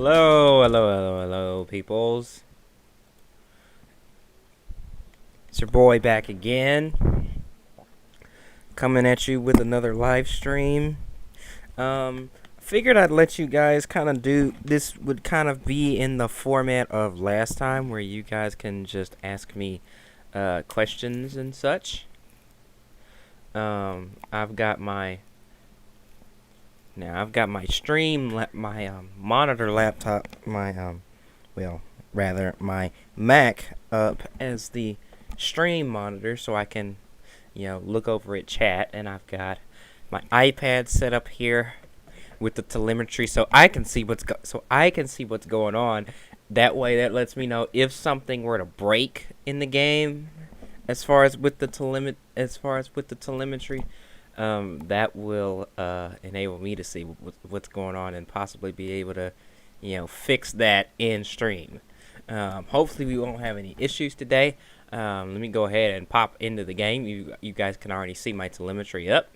Hello, peoples. It's your boy back again, coming at you with another live stream. Figured I'd let you guys kind of do this. Would kind of be in the format of last time, where you guys can just ask me questions and such. I've got my monitor laptop, my Mac up as the stream monitor, so I can, look over at chat, and I've got my iPad set up here with the telemetry, so I can see what's going on. That way, that lets me know if something were to break in the game, as far as with the telemetry. That will enable me to see what's going on and possibly be able to, fix that in stream. Hopefully we won't have any issues today. Let me go ahead and pop into the game. You guys can already see my telemetry up.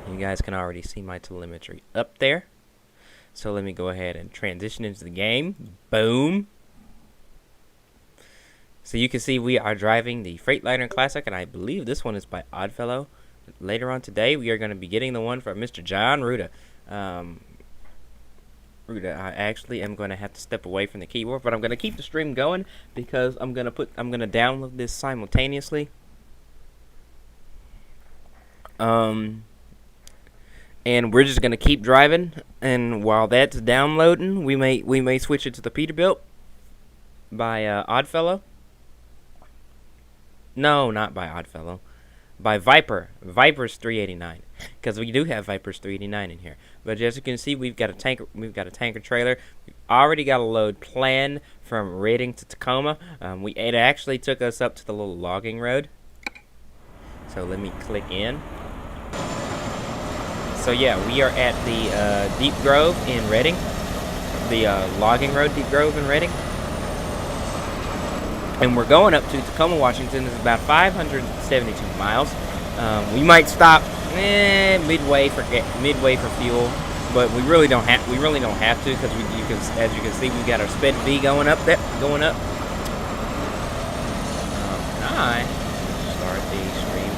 You guys can already see my telemetry up there. So let me go ahead and transition into the game. Boom. So you can see we are driving the Freightliner Classic, and I believe this one is by Oddfellow. Later on today, we are going to be getting the one from Mr. John Ruda. Ruda, I actually am going to have to step away from the keyboard, but I'm going to keep the stream going because I'm going to download this simultaneously. And we're just going to keep driving, and while that's downloading, we may switch it to the Peterbilt by Oddfellow. No, not by Oddfellow. By Viper. Viper's 389. Because we do have Viper's 389 in here. But as you can see, we've got a tanker trailer. We've already got a load planned from Reading to Tacoma. It actually took us up to the little logging road. So let me click in. So yeah, we are at the Deep Grove in Reading. The logging road, Deep Grove in Reading. And we're going up to Tacoma, Washington. It's about 572 miles. We might stop midway for fuel, but we really don't have to because as you can see, we've got our Sped V going up. I start the stream.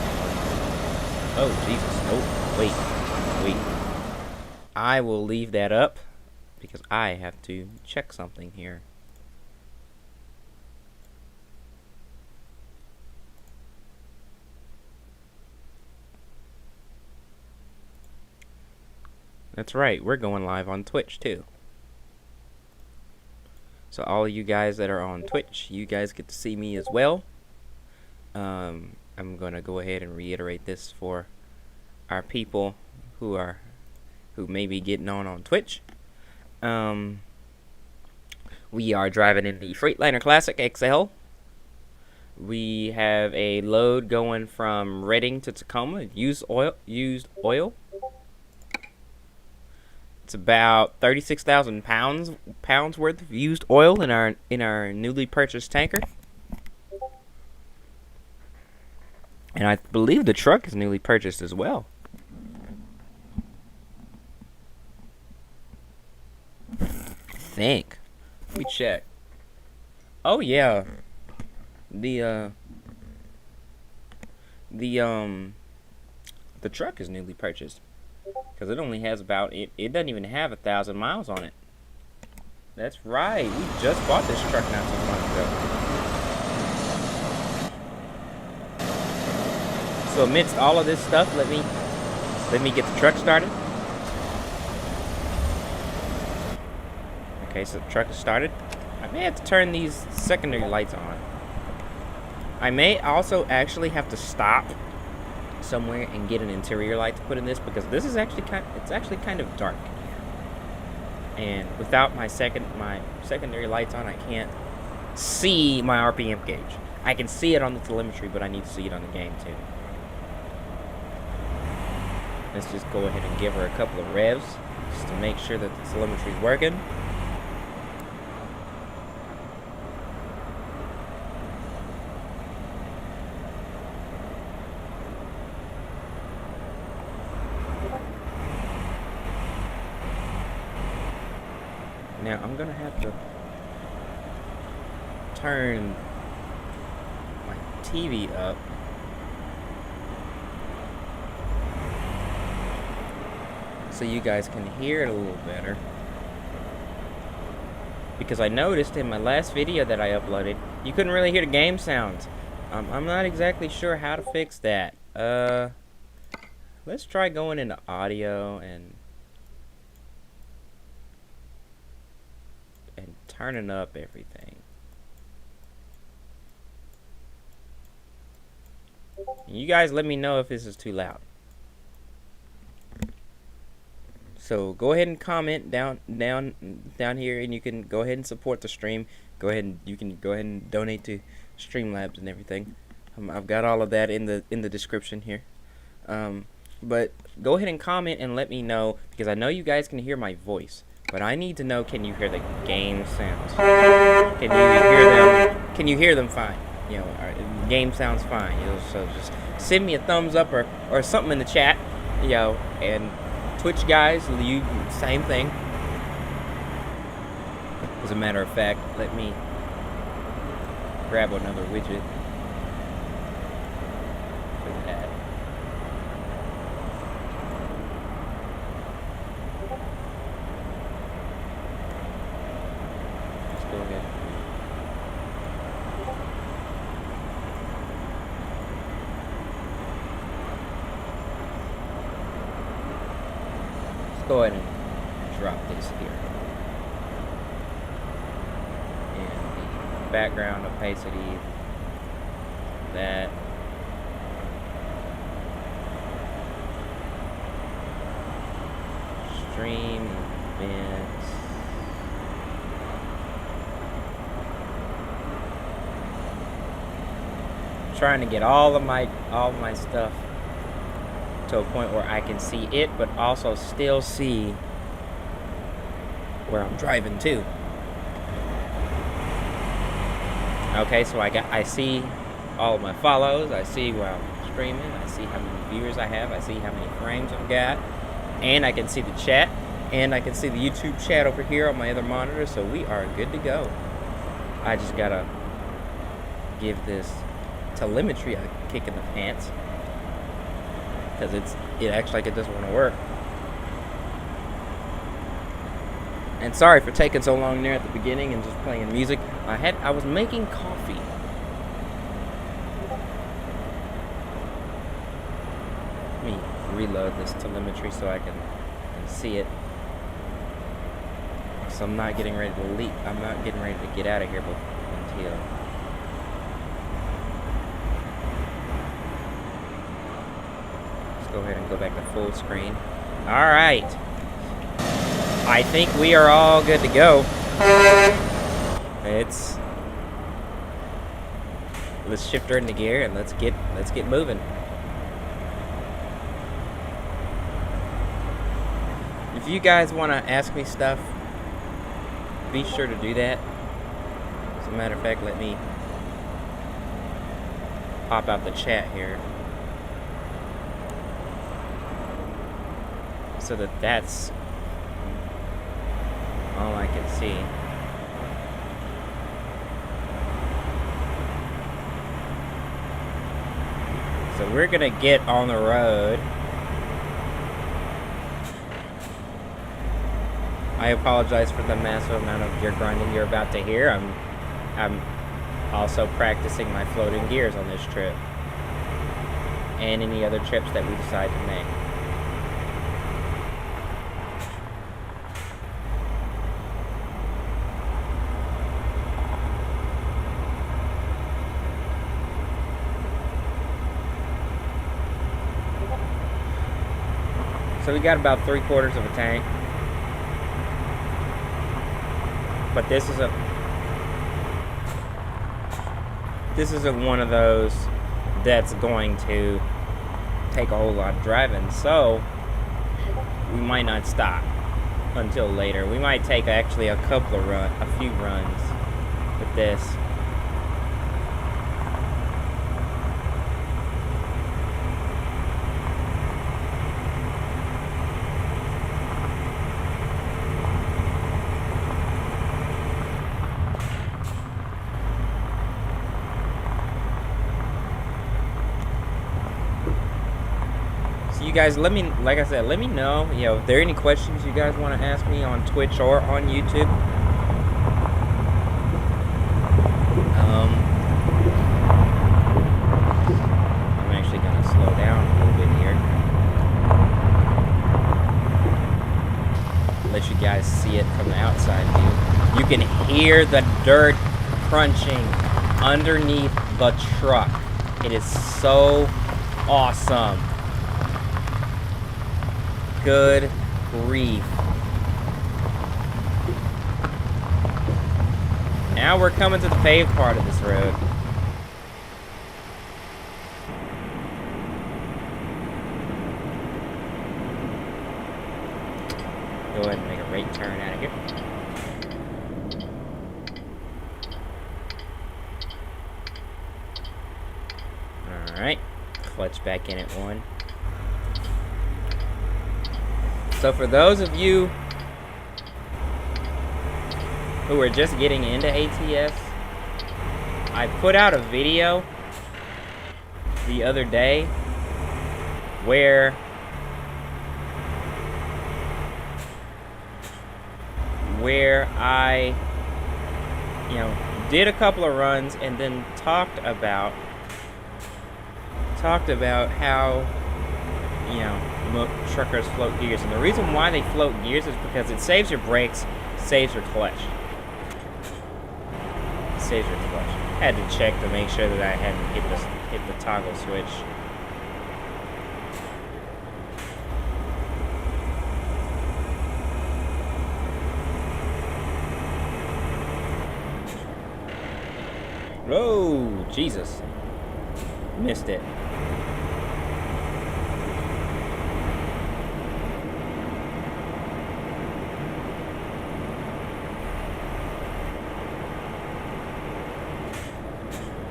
Oh Jesus! Oh wait. I will leave that up because I have to check something here. That's right, we're going live on Twitch too. So all of you guys that are on Twitch, you guys get to see me as well. I'm going to go ahead and reiterate this for our people who may be getting on Twitch. We are driving in the Freightliner Classic XL. We have a load going from Reading to Tacoma, used oil. It's about 36,000 pounds worth of used oil in our newly purchased tanker. And I believe the truck is newly purchased as well. Let me check. Oh yeah. The truck is newly purchased. Because it only has it doesn't even have 1,000 miles on it. That's right. We just bought this truck not too long ago. So amidst all of this stuff, let me get the truck started. Okay, so the truck is started. I may have to turn these secondary lights on. I may also actually have to stop somewhere and get an interior light to put in this because this is actually kind of dark in here. And without my secondary lights on, I can't see my RPM gauge. I can see it on the telemetry, but I need to see it on the game too. Let's just go ahead and give her a couple of revs just to make sure that the telemetry is working. Now I'm gonna have to turn my TV up so you guys can hear it a little better. Because I noticed in my last video that I uploaded, you couldn't really hear the game sounds. I'm not exactly sure how to fix that. Let's try going into audio and turning up everything. You guys let me know if this is too loud. So go ahead and comment down here, and you can go ahead and support the stream. You can go ahead and donate to Streamlabs and everything. I've got all of that in the description here. But go ahead and comment and let me know, because I know you guys can hear my voice, but I need to know, can you hear the game sounds? Can you hear them? Can you hear them fine? You know, the game sounds fine. You know, so just send me a thumbs up or something in the chat. You know, and Twitch guys, you same thing. As a matter of fact, let me grab another widget for that. Let's go ahead. Go ahead and drop this here. And the background opacity, that. Stream events. Trying to get all of my stuff to a point where I can see it, but also still see where I'm driving to. Okay, so I see all of my follows, I see where I'm streaming, I see how many viewers I have, I see how many frames I've got, and I can see the chat, and I can see the YouTube chat over here on my other monitor, so we are good to go. I just gotta give this telemetry a kick in the pants, because it acts like it doesn't want to work. And sorry for taking so long there at the beginning and just playing music. I was making coffee. Let me reload this telemetry so I can see it. So I'm not getting ready to leap. I'm not getting ready to get out of here until. Go ahead and go back to full screen. All right. I think we are all good to go. Let's shift her into gear and let's get moving. If you guys want to ask me stuff, be sure to do that. As a matter of fact, let me pop out the chat here. So that's all I can see. So we're gonna get on the road. I apologize for the massive amount of gear grinding you're about to hear. I'm also practicing my floating gears on this trip and any other trips that we decide to make. So we got about 3/4 of a tank. But this isn't one of those that's going to take a whole lot of driving. So we might not stop until later. We might take actually a few runs with this. you guys, let me, like I said, let me know, you know, if there are any questions you guys want to ask me on Twitch or on YouTube. I'm actually going to slow down a little bit here. Let you guys see it from the outside view. You can hear the dirt crunching underneath the truck. It is so awesome. Good grief. Now we're coming to the paved part of this road. Go ahead and make a right turn out of here. Alright. Clutch back in at 1. So for those of you who are just getting into ATS, I put out a video the other day where I, you know, did a couple of runs and then talked about how, you know, truckers float gears. And the reason why they float gears is because it saves your brakes, saves your clutch. Saves your clutch. Had to check to make sure that I hadn't hit the toggle switch. Oh, Jesus. Missed it.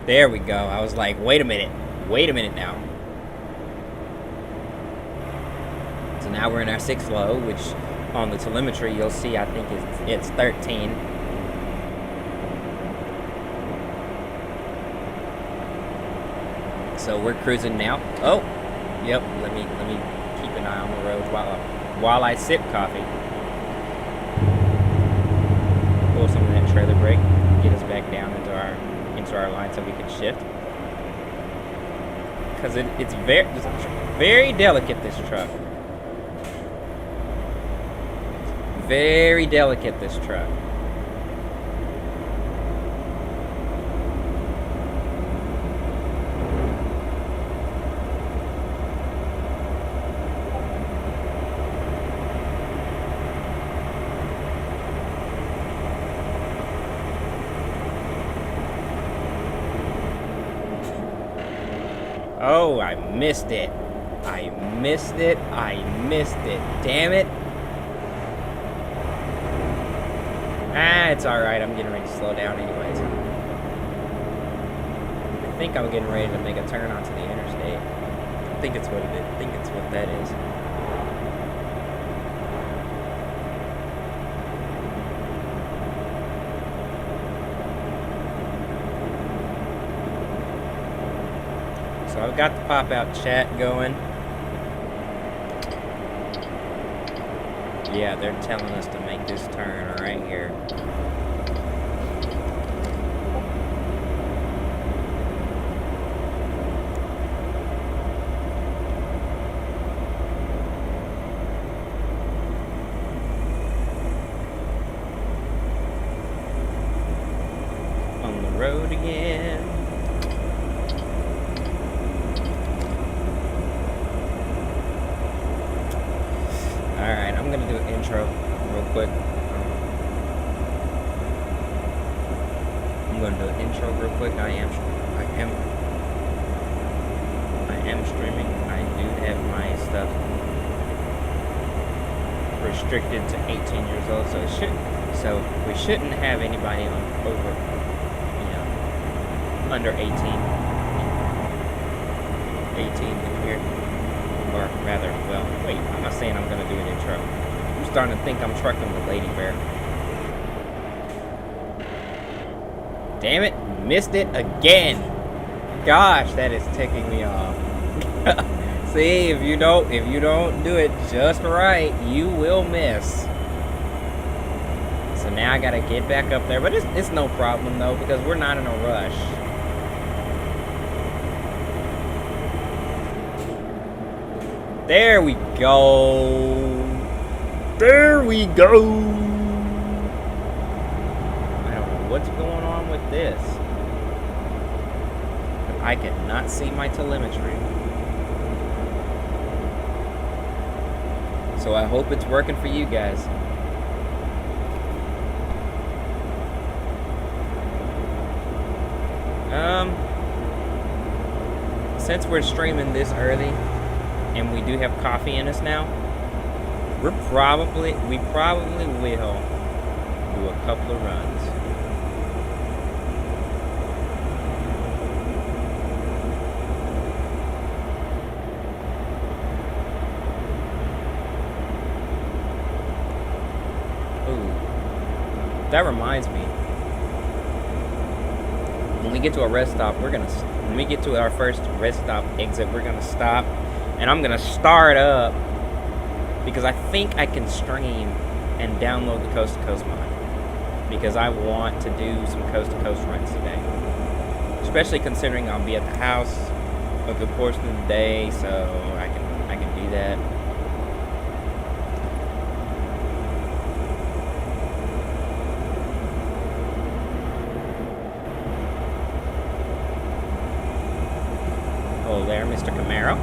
There we go. I was like, wait a minute now. So now we're in our 6th low, which on the telemetry you'll see, I think it's 13. So we're cruising now. Oh, yep. Let me keep an eye on the road while I sip coffee. Pull some of that trailer brake, get us back down into our line so we can shift. Because it's very delicate, this truck. Very delicate, this truck. Oh, I missed it. I missed it. Damn it. Ah, it's alright. I'm getting ready to slow down anyways. I think I'm getting ready to make a turn onto the interstate. I think it's what that is. So I've got the pop-out chat going. Yeah, they're telling us to make this turn right here. On the road again. Alright, I'm gonna do an intro real quick. I am streaming. I do have my stuff restricted to 18 years old, so we shouldn't have anybody over, under 18 in here. Or rather, well, wait, I'm not saying I'm gonna do an intro. I'm starting to think I'm trucking with Lady Bear. Damn it, missed it again. Gosh, that is ticking me off. See, if you don't do it just right, you will miss. So now I gotta get back up there, but it's no problem though, because we're not in a rush. There we go. There we go. I don't know what's going on with this. But I cannot see my telemetry. So I hope it's working for you guys. Since we're streaming this early and we do have coffee in us now, we probably will do a couple of runs. Ooh, that reminds me. When we get to a rest stop, when we get to our first rest stop exit, we're gonna stop, and I'm gonna start up because I think I can stream and download the Coast to Coast mod because I want to do some Coast to Coast runs today, especially considering I'll be at the house a good portion of the day, so I can do that. Hello there, Mr. Camaro.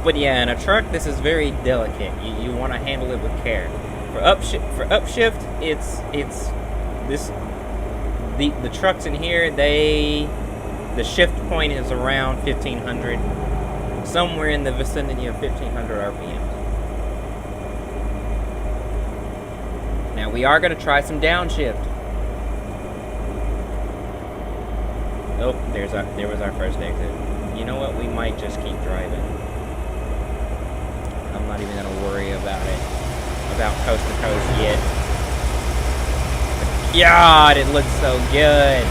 But yeah, in a truck, this is very delicate. You want to handle it with care. For upshift, it's this. The trucks in here, the shift point is around 1500, somewhere in the vicinity of 1500 RPM. Now we are going to try some downshift. Oh, there was our first exit. You know what? We might just keep driving. I'm not even going to worry about Coast to Coast yet. God, it looks so good.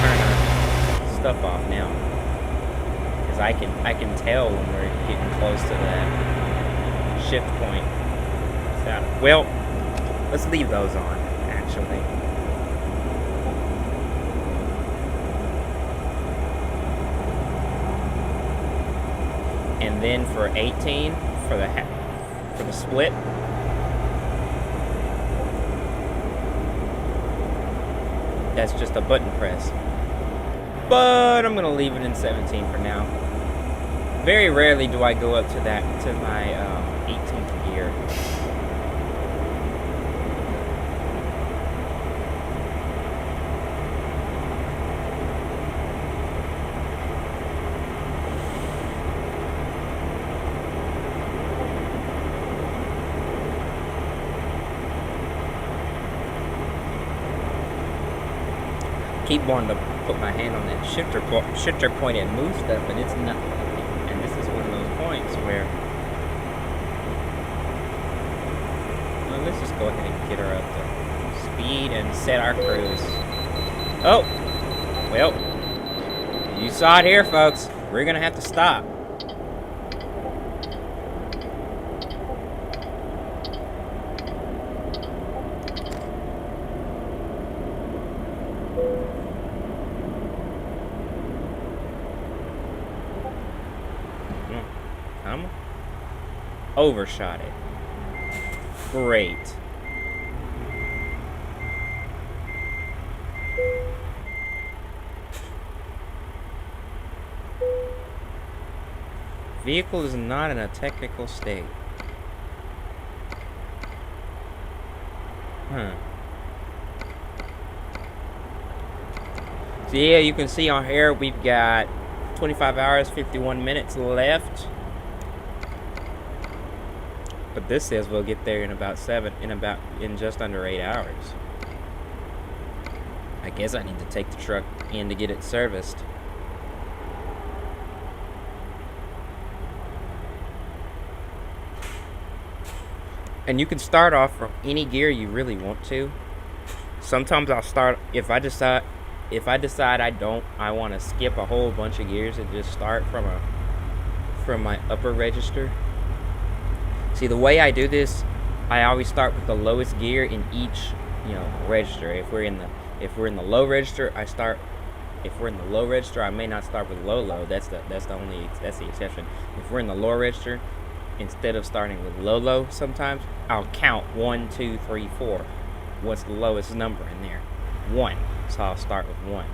Turn our stuff off now, because I can tell when we're getting close to that shift point. Well, let's leave those on, actually. And then for 18, for the split, that's just a button press. But I'm gonna leave it in 17 for now. Very rarely do I go up to my 18th gear. Keep wanting to put my hand on that shifter point and move stuff, and it's not. And this is one of those points where, well, let's just go ahead and get her up to speed and set our cruise. Oh, well, you saw it here, folks. We're gonna have to stop. Overshot it. Great. Vehicle is not in a technical state. So yeah, you can see on here we've got 25 hours, 51 minutes left. But this says we'll get there in just under 8 hours. I guess I need to take the truck in to get it serviced. And you can start off from any gear you really want to. Sometimes I'll start if I decide I want to skip a whole bunch of gears and just start from my upper register. See, the way I do this, I always start with the lowest gear in each, register. If we're in the low register, if we're in the low register, I may not start with low. That's the exception. If we're in the low register, instead of starting with low, sometimes I'll count 1, 2, 3, 4. What's the lowest number in there? 1. So I'll start with 1.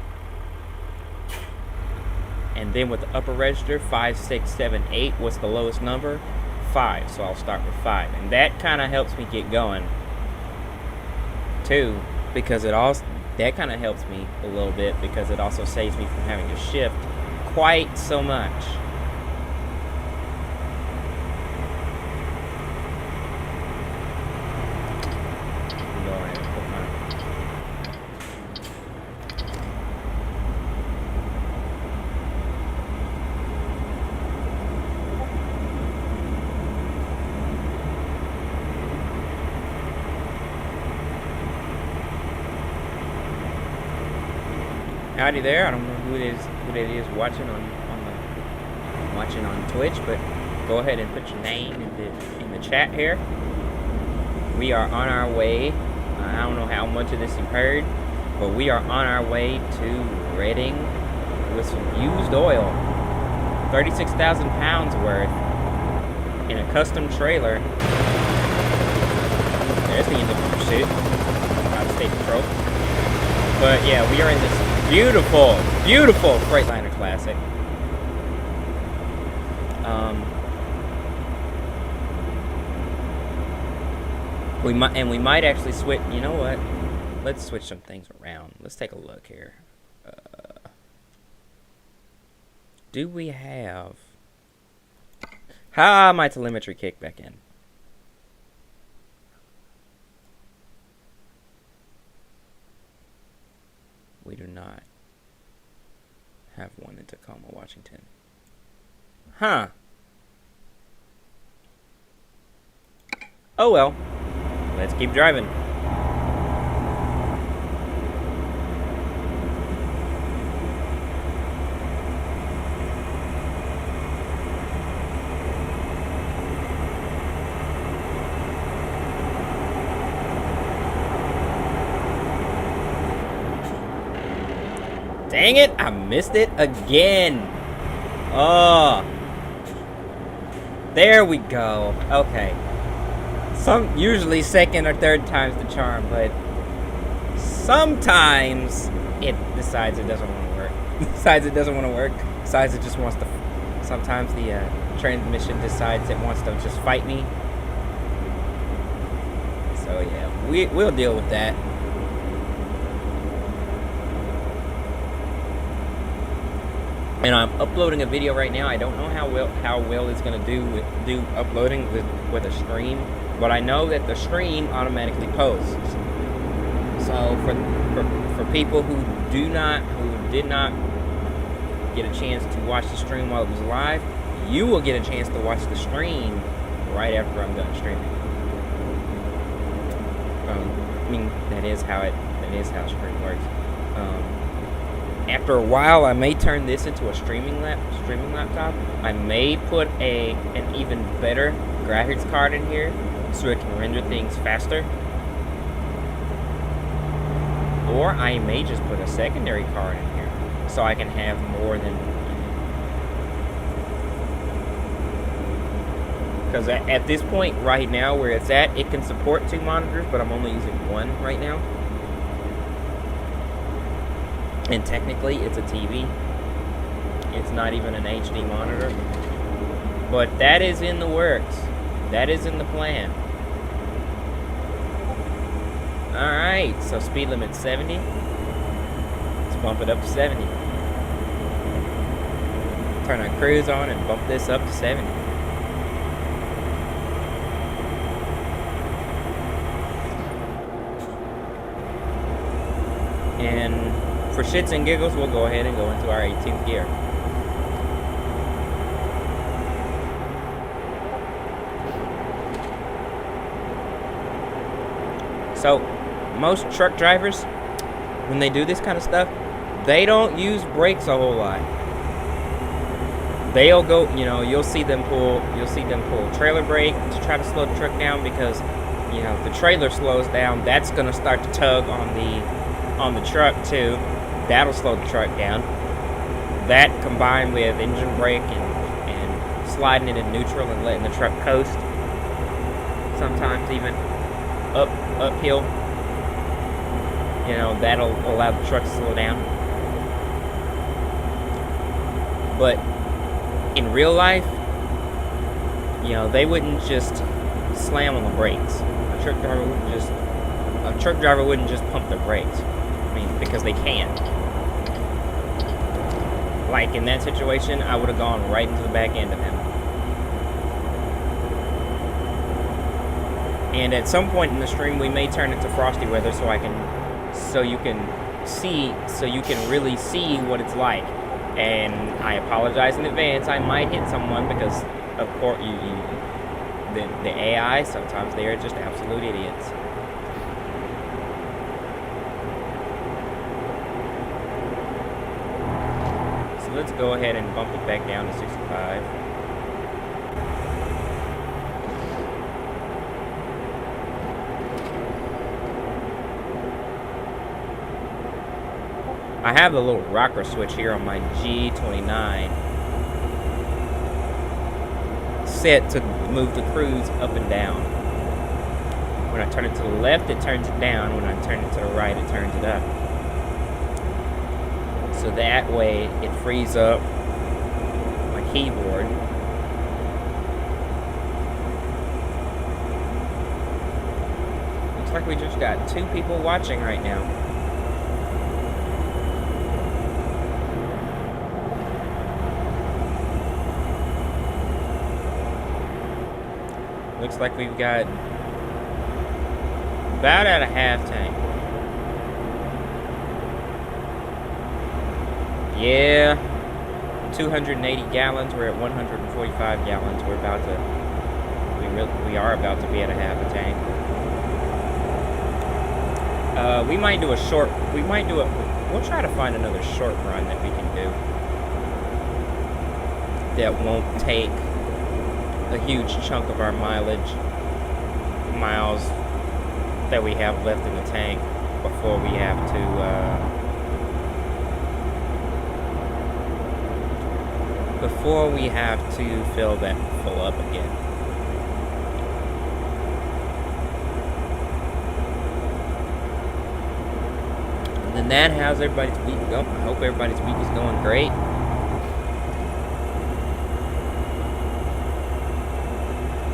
And then with the upper register, 5, 6, 7, 8. What's the lowest number? 5. So I'll start with 5. And that kind of helps me get going too, because that kind of helps me a little bit because it also saves me from having to shift quite so much. Howdy there. I don't know who it is watching on Twitch, but go ahead and put your name in the chat here. We are on our way. I don't know how much of this you've heard, but we are on our way to Reading with some used oil, 36,000 pounds worth, in a custom trailer. There's the end of the pursuit. Out of state patrol. But yeah, we are in this beautiful Freightliner Classic. We might actually switch. You know what? Let's switch some things around. Let's take a look here. Do we have? My telemetry kicked back in. We do not have one in Tacoma, Washington. Huh. Oh well. Let's keep driving. Dang it, I missed it again. Oh. There we go. Okay. Usually second or third time's the charm, but sometimes it decides it doesn't want to work. Decides it just wants to. Sometimes the transmission decides it wants to just fight me. So yeah, we'll deal with that. And I'm uploading a video right now. I don't know how well it's gonna do uploading with a stream, but I know that the stream automatically posts. So for people who did not get a chance to watch the stream while it was live, you will get a chance to watch the stream right after I'm done streaming. I mean, that is how stream works. After a while, I may turn this into a streaming laptop. I may put an even better graphics card in here so it can render things faster. Or I may just put a secondary card in here so I can have more than. Because at this point right now where it's at, it can support 2 monitors, but I'm only using 1 right now. And technically, it's a TV. It's not even an HD monitor. But that is in the works. That is in the plan. Alright, so speed limit 70. Let's bump it up to 70. Turn our cruise on and bump this up to 70. And for shits and giggles, we'll go ahead and go into our 18th gear. So most truck drivers, when they do this kind of stuff, they don't use brakes a whole lot. They'll go, you know, you'll see them pull trailer brake to try to slow the truck down, because, you know, if the trailer slows down, that's gonna start to tug on the truck too. That'll slow the truck down. That combined with engine brake and sliding it in neutral and letting the truck coast, sometimes even uphill, you know, that'll allow the truck to slow down. But in real life, you know, they wouldn't just slam on the brakes. A truck driver wouldn't just pump their brakes. I mean, because they can't. Like in that situation, I would have gone right into the back end of him. And at some point in the stream, we may turn into frosty weather, so you can really see what it's like. And I apologize in advance. I might hit someone because, of course, the AI, sometimes they are just absolute idiots. So let's go ahead and bump it back down to 65. I have the little rocker switch here on my G29 set to move the cruise up and down. When I turn it to the left, it turns it down. When I turn it to the right, it turns it up. So that way, it frees up my keyboard. Looks like we just got 2 people watching right now. Looks like we've got about at a half tank. Yeah, 280 gallons. We're at 145 gallons. We are about to be at a half a tank. We'll try to find another short run that we can do that won't take a huge chunk of our miles that we have left in the tank before we have to fill that full up again. And then that, how's everybody's week going? I hope everybody's week is going great.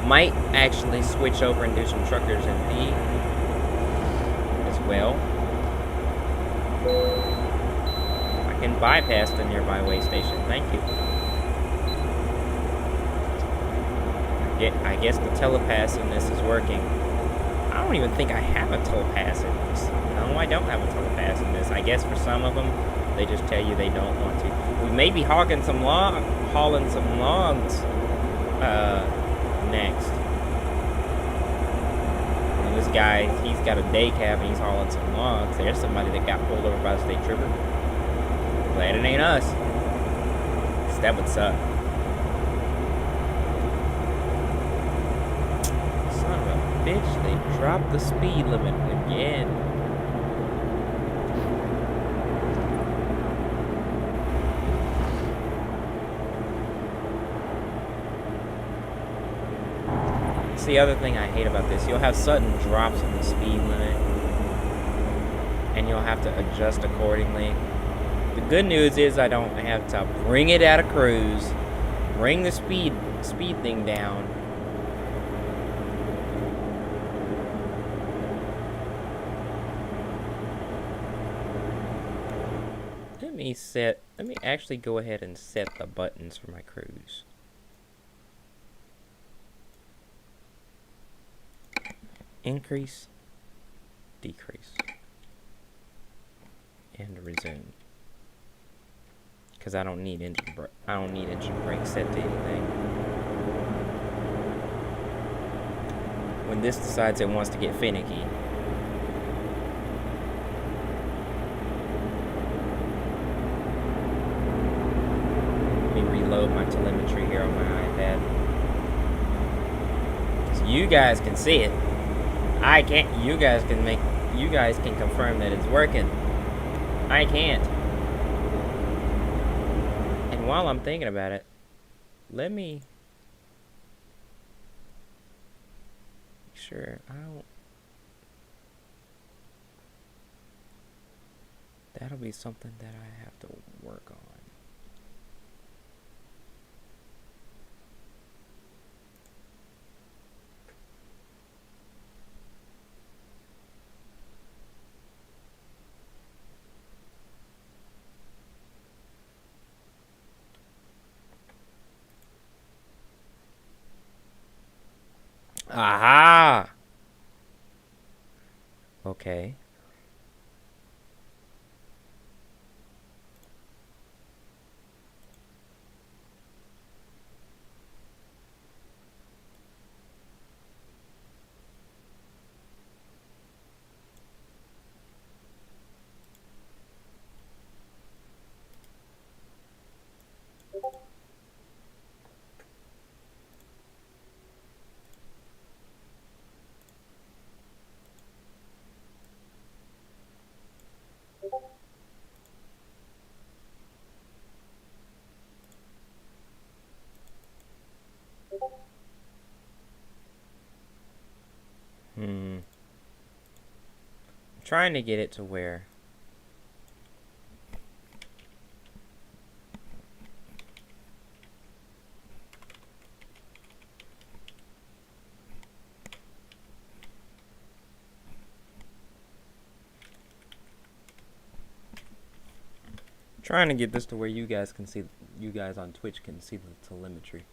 Might actually switch over and do some Truckers MP as well. I can bypass the nearby way station. Thank you. I guess the telepass in this is working. I don't even think I have a telepass in this. No, I don't have a telepass in this. I guess for some of them, they just tell you they don't want to. We may be hauling some logs next. And this guy, he's got a day cab and he's hauling some logs. There's somebody that got pulled over by the state trooper. Glad it ain't us. 'Cause that would suck. Son of a bitch, they dropped the speed limit again. That's the other thing I hate about this. You'll have sudden drops in the speed limit, and you'll have to adjust accordingly. The good news is I don't have to bring it out of cruise, bring the speed thing down. Let me actually go ahead and set the buttons for my cruise. Increase, decrease, and resume. Because I don't need engine brake set to anything. When this decides it wants to get finicky, load my telemetry here on my iPad. So you guys can see it. I can't. You guys can confirm that it's working. I can't. And while I'm thinking about it, let me make sure I don't. That'll be something that I have to work on. Aha! Okay. I'm trying to get it to where you guys can see, you guys on Twitch can see the telemetry.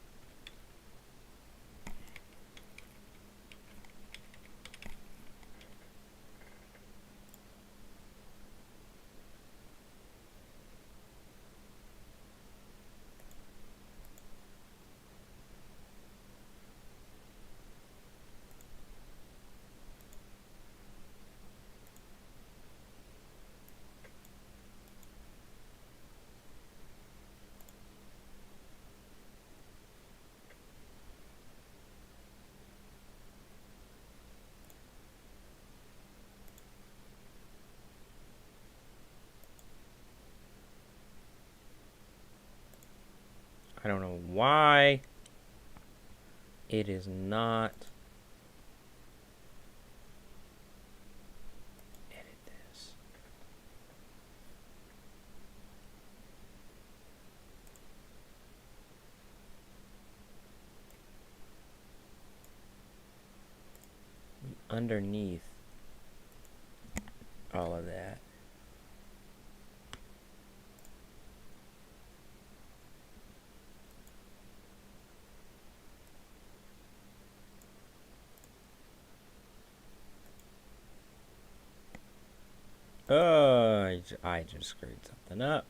I don't know why it is not. Edit this. Underneath all of that. I just screwed something up.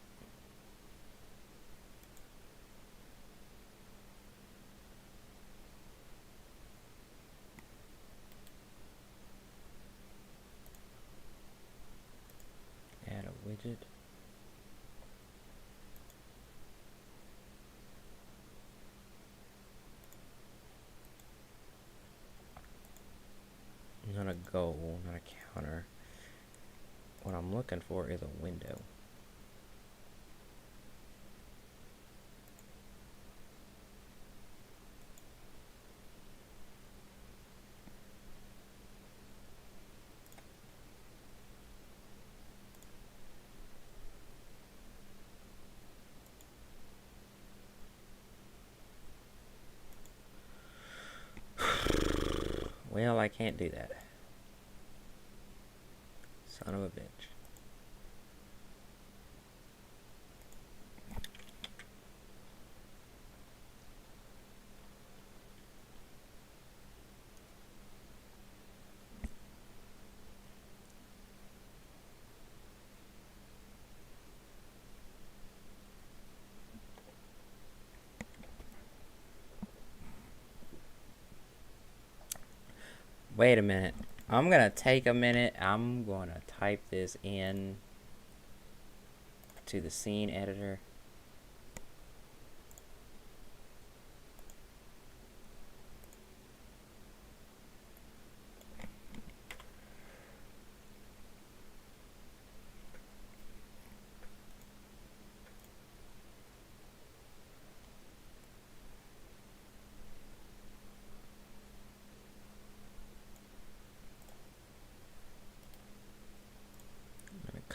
Add a widget. Not a goal, not a counter. What I'm looking for is a window. Well, I can't do that. Son of a bitch. Wait a minute. I'm gonna take a minute. I'm gonna type this in to the scene editor.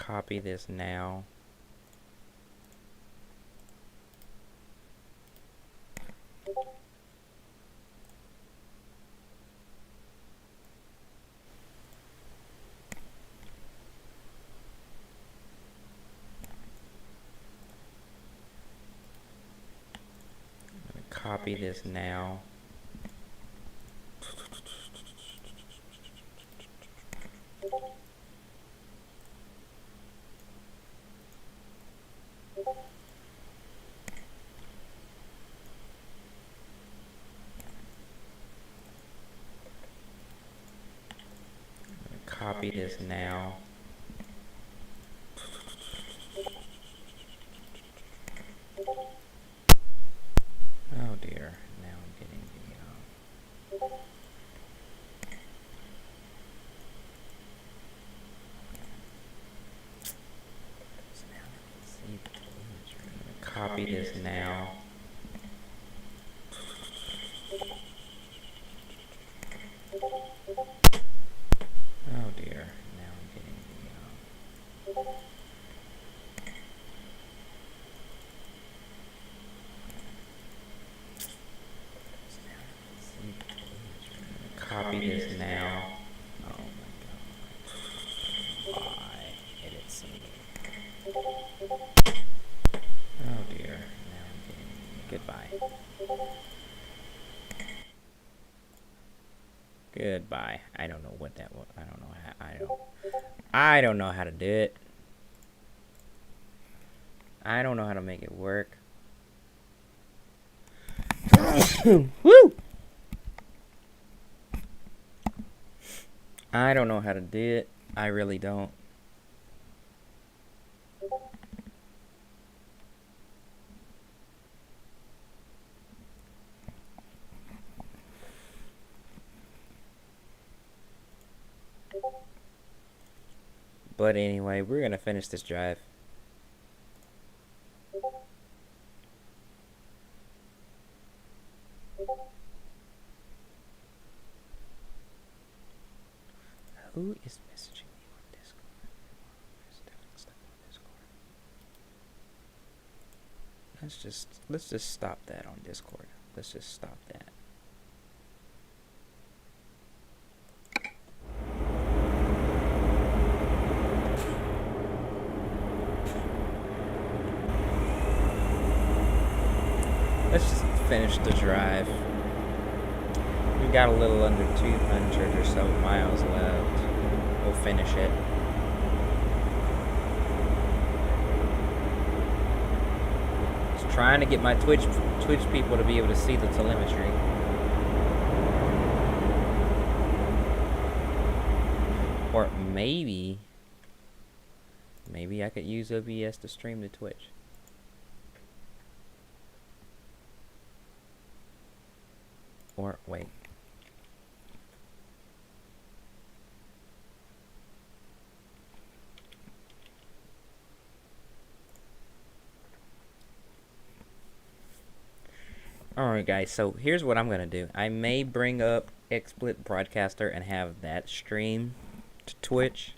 copy this now. Copy this now. Copy this now. Oh dear, now I'm getting the so now let me see the telemetry. I'm gonna copy this now. Oh dear, now I'm getting the so now let me see the telemetry. I'm gonna copy this now. Oh my god. Why? Edit single. Oh dear, now I'm getting goodbye. Goodbye. I don't know what that was. I don't know how. I don't know how to do it. I don't know how to make it work. Woo! I don't know how to do it. I really don't. But anyway, we're gonna finish this drive. Who is messaging me on Discord? There's definitely stuff on Discord. Let's just stop that on Discord. Let's just stop that. Let's just finish the drive. We got a little under 200 or so miles left. We'll finish it. Just trying to get my Twitch people to be able to see the telemetry. Or maybe I could use OBS to stream to Twitch. Or wait. Alright guys, so here's what I'm gonna do. I may bring up XSplit Broadcaster and have that stream to Twitch.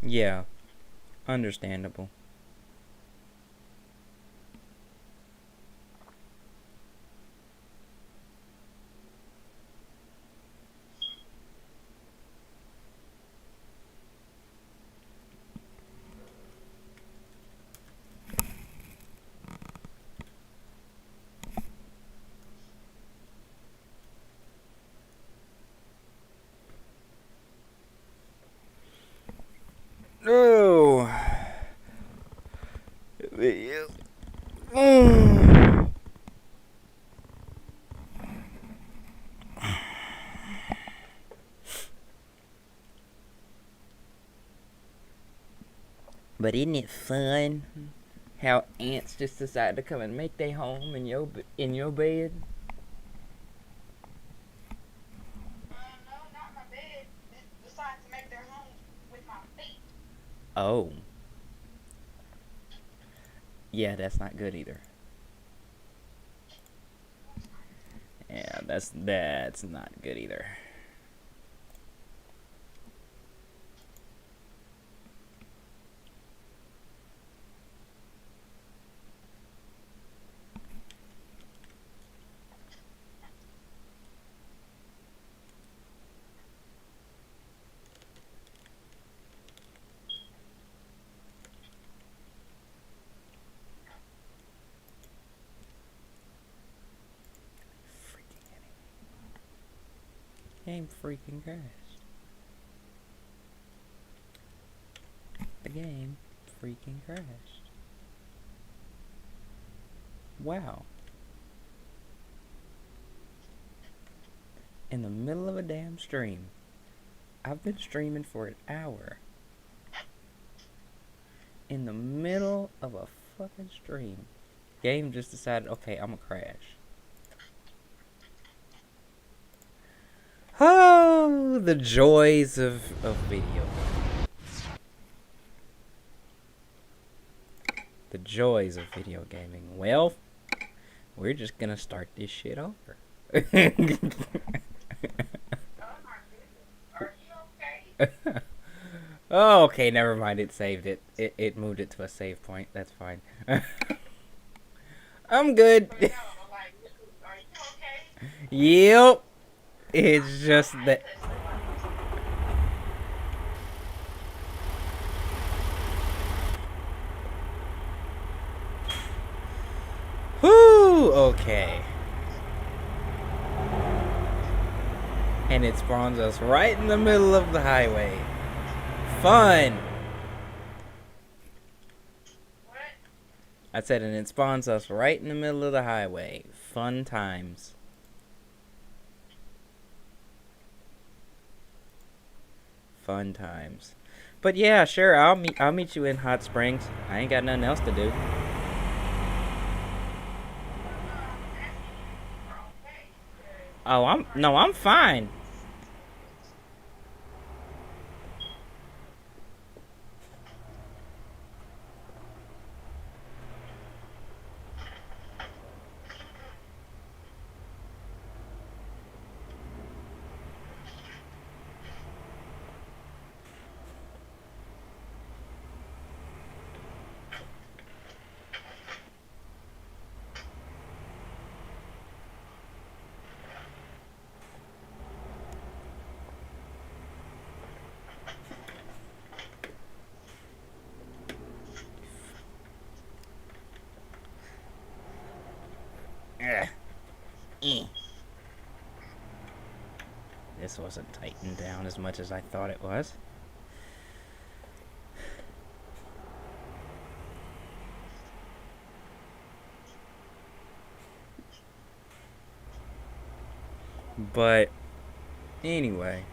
Yeah, understandable. Oh. But isn't it fun how ants just decide to come and make their home in your bed? No, not my bed. They decide to make their home with my feet. Oh, yeah, that's not good either. Yeah, that's not good either. Freaking game freaking crashed. The game freaking crashed. Wow. In the middle of a damn stream. I've been streaming for an hour. In the middle of a fucking stream. Game just decided, okay, I'm gonna crash. Oh, the joys of video. The joys of video gaming. Well, we're just gonna start this shit over. Oh my goodness. Are you okay? Oh, okay, never mind. It saved it. It moved it to a save point. That's fine. I'm good. But no, like, are you okay? Yep. It's just I that. ain't touched nobody. Whoo. Okay. And it spawns us right in the middle of the highway. Fun. What? I said, and it spawns us right in the middle of the highway. Fun times. Fun times. But yeah, sure. I'll meet you in Hot Springs. I ain't got nothing else to do. Well, no, I was asking you if you were okay. Because Oh, you I'm are no, I'm acting fine. like. Ugh. Eh. This wasn't tightened down as much as I thought it was. But anyway.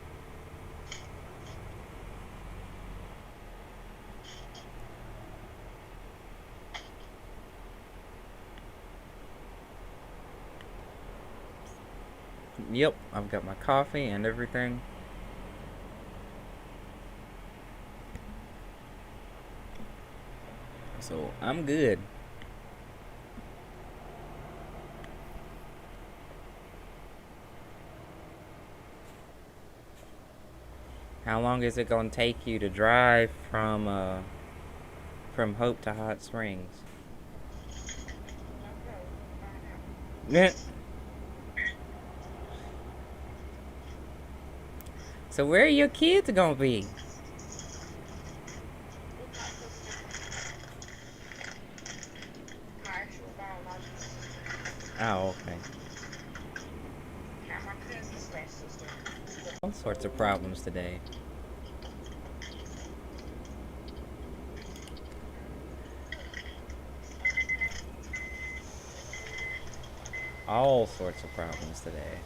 Yep, I've got my coffee and everything. So I'm good. How long is it gonna take you to drive from Hope to Hot Springs? Yeah. So where are your kids gonna be? My actual biological sister. Oh, okay. Not my cousin slash sister. All sorts of problems today. All sorts of problems today.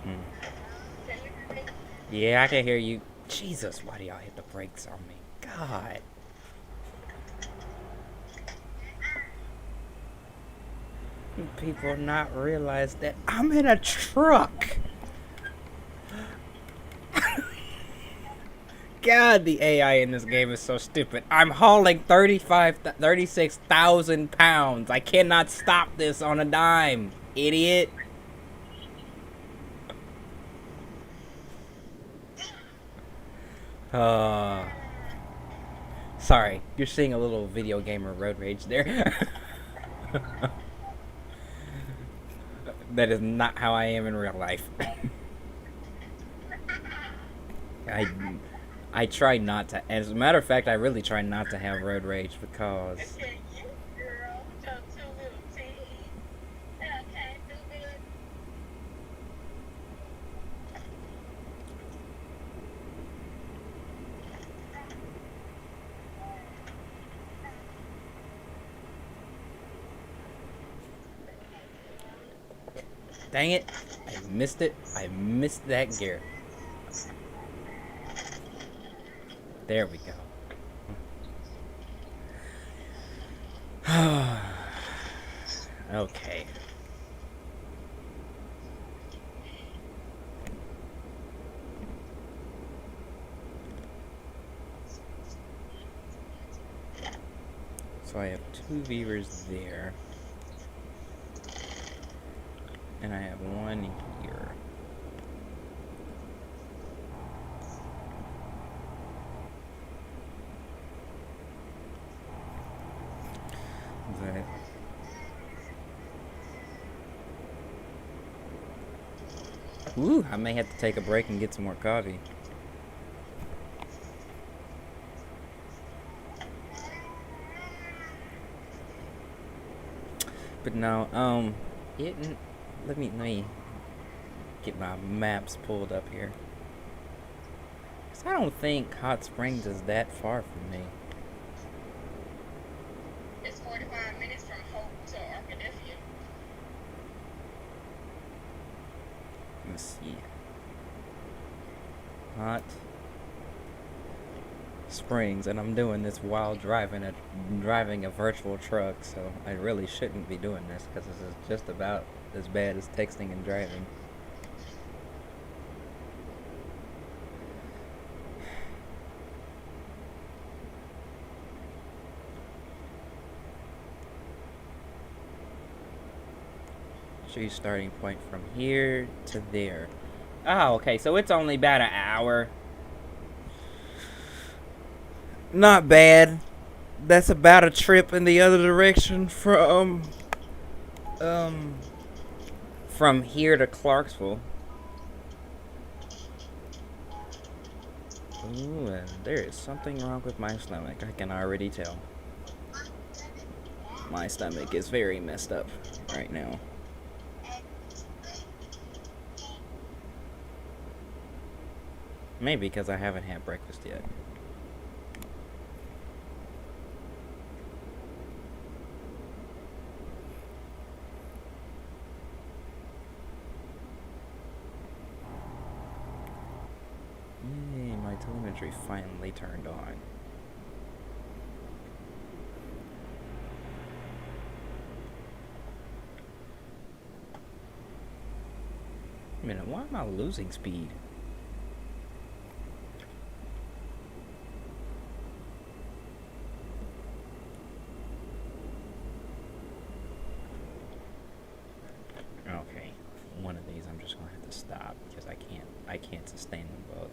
Hmm. Can you hear me? Yeah, I can hear you. Jesus, why do y'all hit the brakes on me? God. People not realize that I'm in a truck. God, the AI in this game is so stupid. I'm hauling 36,000 pounds. I cannot stop this on a dime, idiot. Sorry, you're seeing a little video gamer road rage there. That is not how I am in real life. I try not to. As a matter of fact, I really try not to have road rage because Yeah, you girl, with your two little teeth. Okay, do good. dang it, I missed it. I missed that gear. There we go. Okay. So I have 2 viewers there. And I have 1 here. That. Ooh, I may have to take a break and get some more coffee. But no, let me get my maps pulled up here. 'Cause I don't think Hot Springs is that far from me. It's 45 minutes from Hope to Arkadelphia. Let's see. Hot Springs, and I'm doing this while driving a virtual truck, so I really shouldn't be doing this because this is just about as bad as texting and driving. Show you starting point from here to there. Oh, okay, so it's only about an hour. Not bad. That's about a trip in the other direction from here to Clarksville. Ooh, and there is something wrong with my stomach. I can already tell. My stomach is very messed up right now. Maybe because I haven't had breakfast yet. Yay, my telemetry finally turned on. Wait a minute, why am I losing speed? can't sustain them both.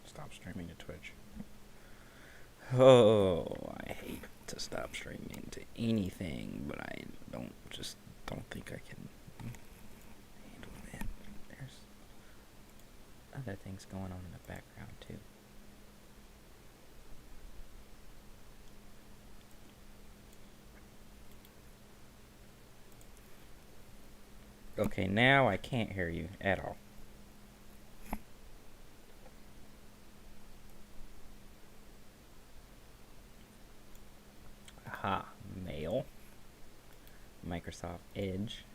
Stop streaming to Twitch. Oh, I hate to stop streaming to anything, but I don't think I can handle it. There's other things going on in the background too. Okay, now I can't hear you at all. Aha, mail. Microsoft Edge.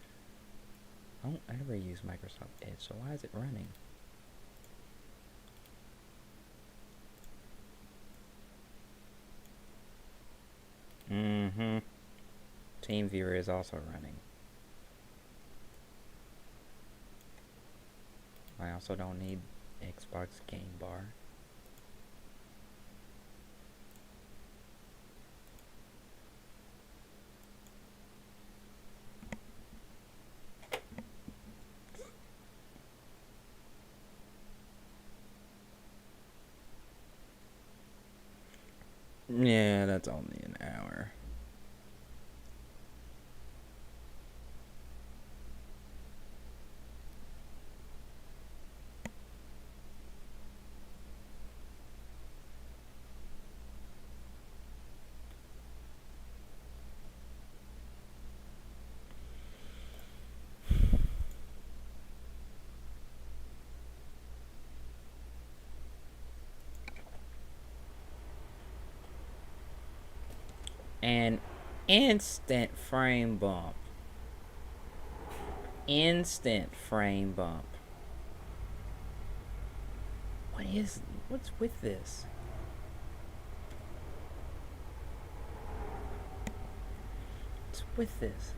I don't ever use Microsoft Edge, so why is it running? TeamViewer is also running. I also don't need Xbox Game Bar. Yeah, that's only an hour. An instant frame bump. Instant frame bump. What's with this? What's with this?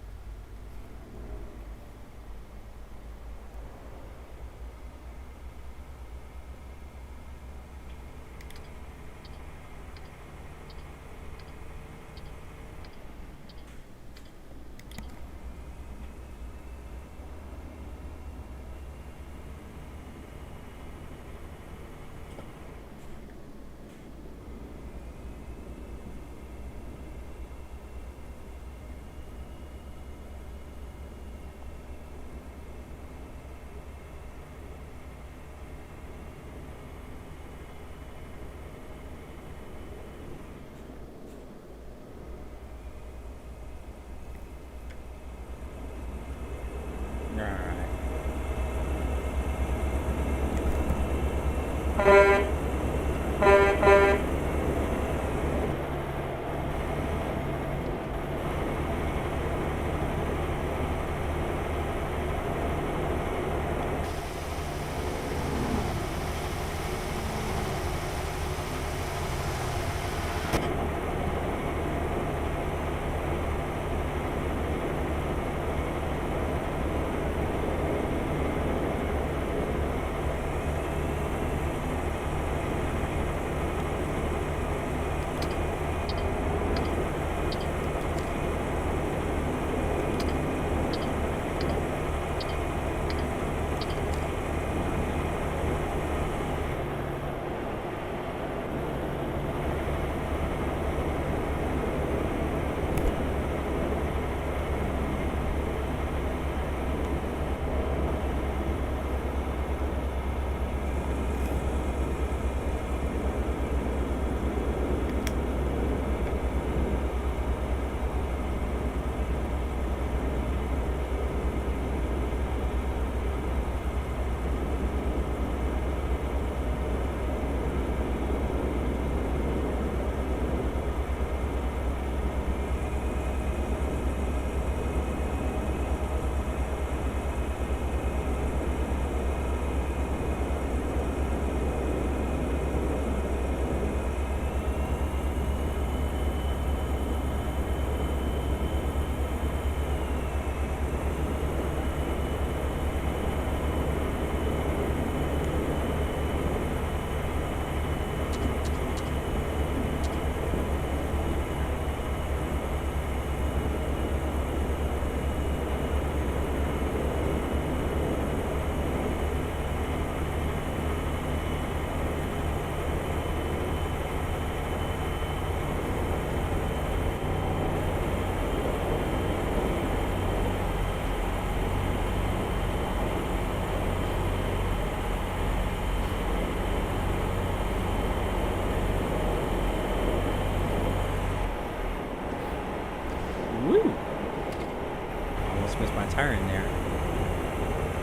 turn there.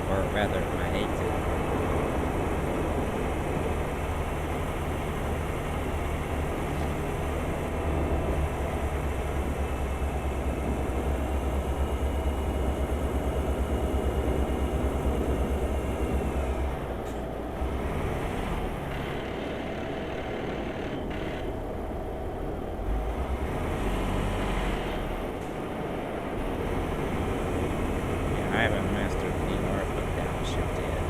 Or rather, my exit. I haven't mastered the or put downshift yet.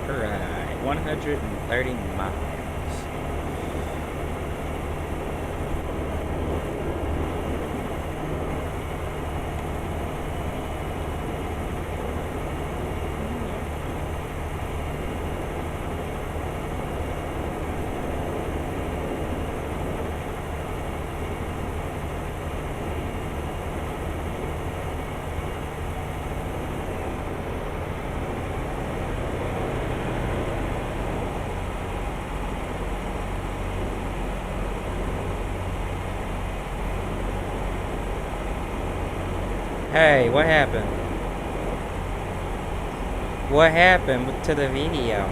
Alright, 130 miles. Hey, what happened? What happened to the video?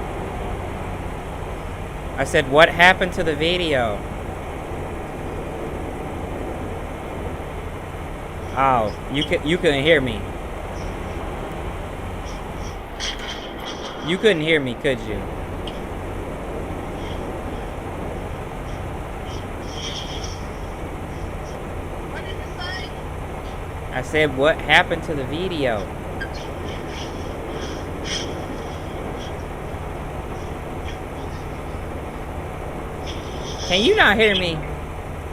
I said, what happened to the video? Oh, you couldn't hear me. You couldn't hear me, could you? What did it say? I said, what happened to the video? Can you not hear me? Okay,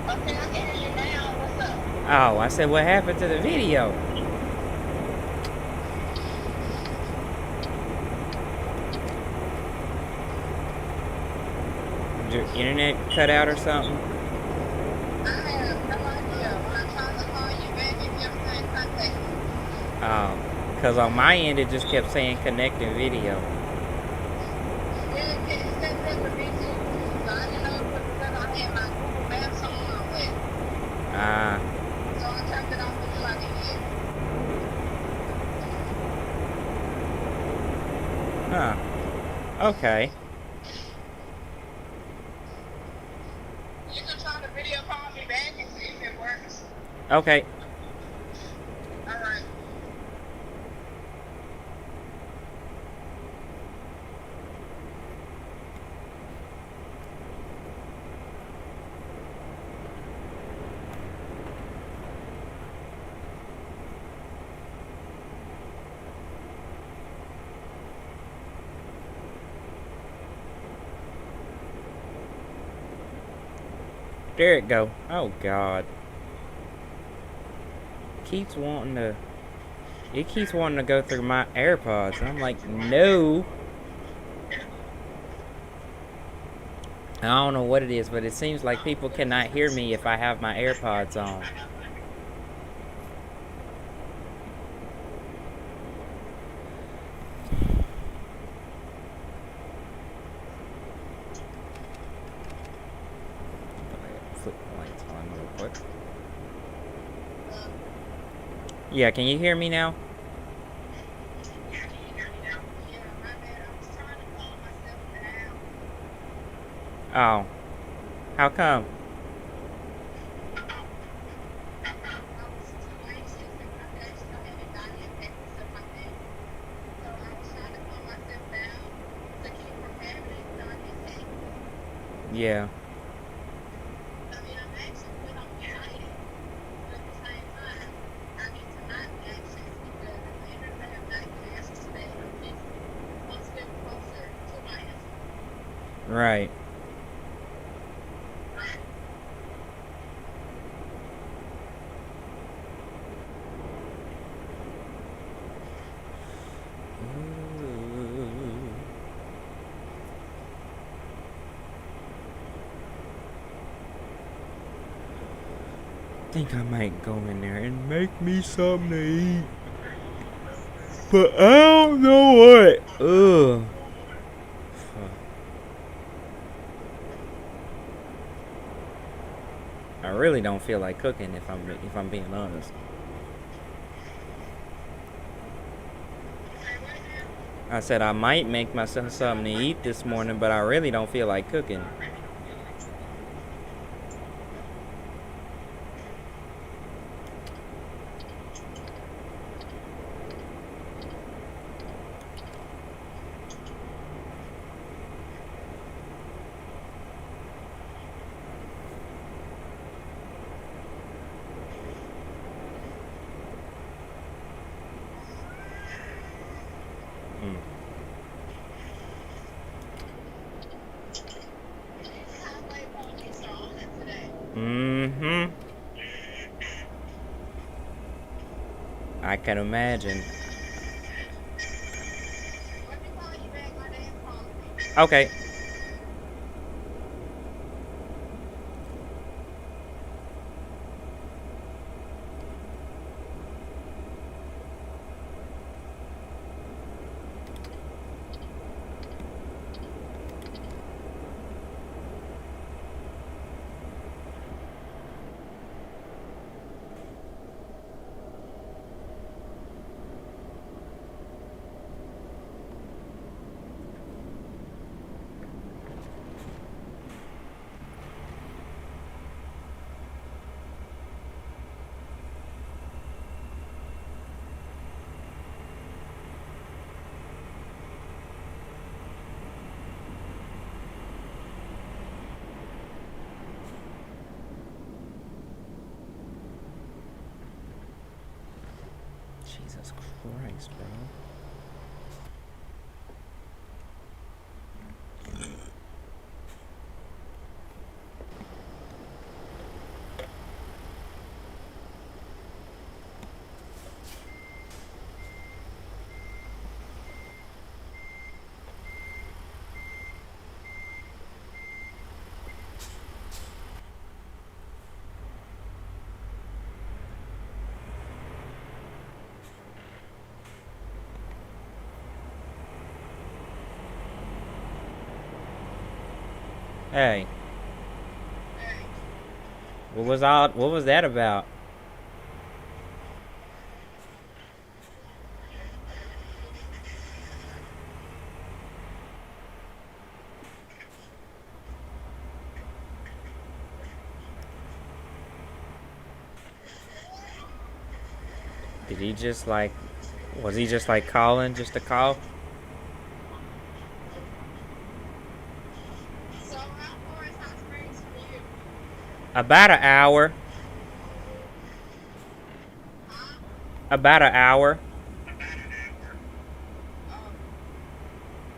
I can hear you now. What's up? Oh, I said, what happened to the video? Did your internet cut out or something? I have no idea. When I tried to call you back, it kept saying contact. Oh, because on my end, it just kept saying connecting video. Yeah, it said that for me too. So I didn't know if it was because I had my Google Maps on or what. So I turned it off until I could hear. Huh. Okay. You can try to video call me back and see if it works. Okay. All right. There it go. Oh, God. Keeps wanting to... It keeps wanting to go through my AirPods. And I'm like, no. I don't know what it is, but it seems like people cannot hear me if I have my AirPods on. Yeah, can you hear me now? Yeah, my bad. I was trying to calm myself down. Oh, how come? I was too anxious and my actually I had anxiety attacks and stuff like that. So I was trying to calm myself down to keep from having anxiety attacks. Yeah. I mean, I'm anxious when I'm excited, but at the same time, I need to not be anxious because at the end of the day, I'm not getting answers today. I'm just one step closer to my answer. Right. Think I might go in there and make me something to eat. But I don't know what. Ugh. I really don't feel like cooking if I'm being honest. I said I might make myself something to eat this morning, but I really don't feel like cooking. Mm. Highway police are on it today. Mm-hmm. I can imagine. Let me call you back. My dad's calling me. Okay. Jesus Christ, bro. Hey, Hey, what was that about? Did he just like was he just like calling just to call? so how far is Hot Springs from you? About an hour. Huh? About an hour. Oh,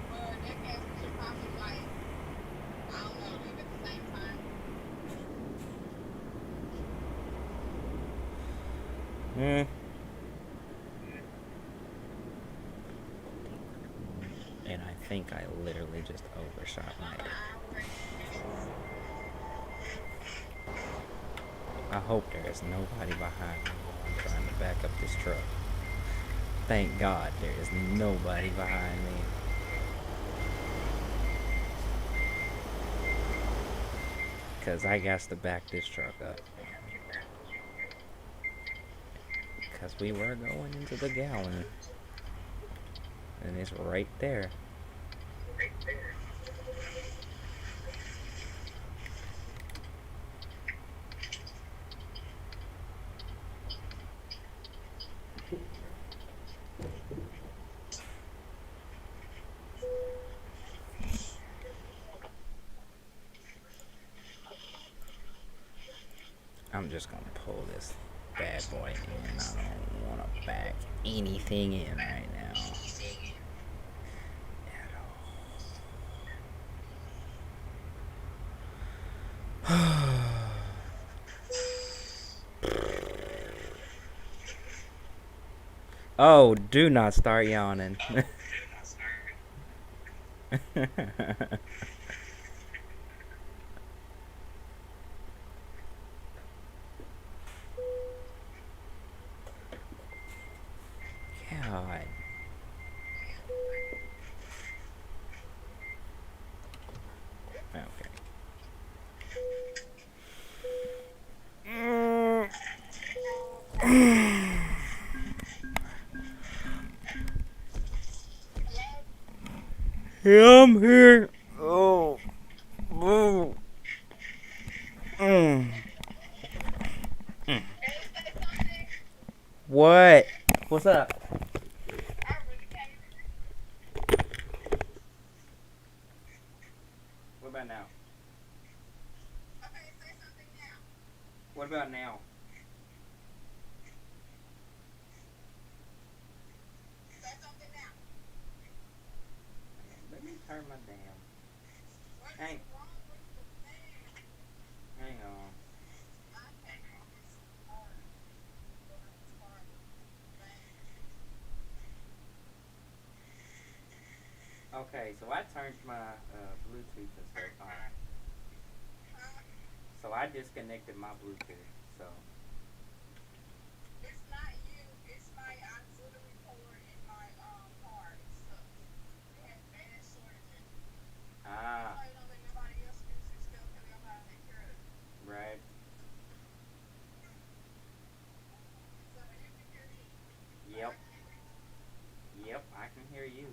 well, in that case, we should probably, like, I don't know, leave at the same time. Hmm. And I think I literally just overshot my About an head. hour, 80 minutes. I hope there is nobody behind me while I'm trying to back up this truck. Thank God there is nobody behind me. Because I got to back this truck up. Because we were going into the gallon. And it's right there. I'm just gonna pull this bad boy in. I don't want to back anything in right now. Oh, do not start yawning. God. Okay. Yeah, I'm here. Oh. Oh. Mm. Can you say something? What? What's up? I really can't. What about now? Okay, say something now. What about now? Say something now. Let me turn my damn. What Hang, is wrong with the fan? hang on. I can't make this hard. It's hard. Okay, so I turned my Bluetooth and stuff on. So I disconnected my Bluetooth. So. It's not you. It's my auxiliary cord in my car. It's stuck. It has bad shortages. Ah, Nobody don't let nobody else use it still because they don't know how to take care of it. right. So you can hear me. Yep. Yep, I can hear you.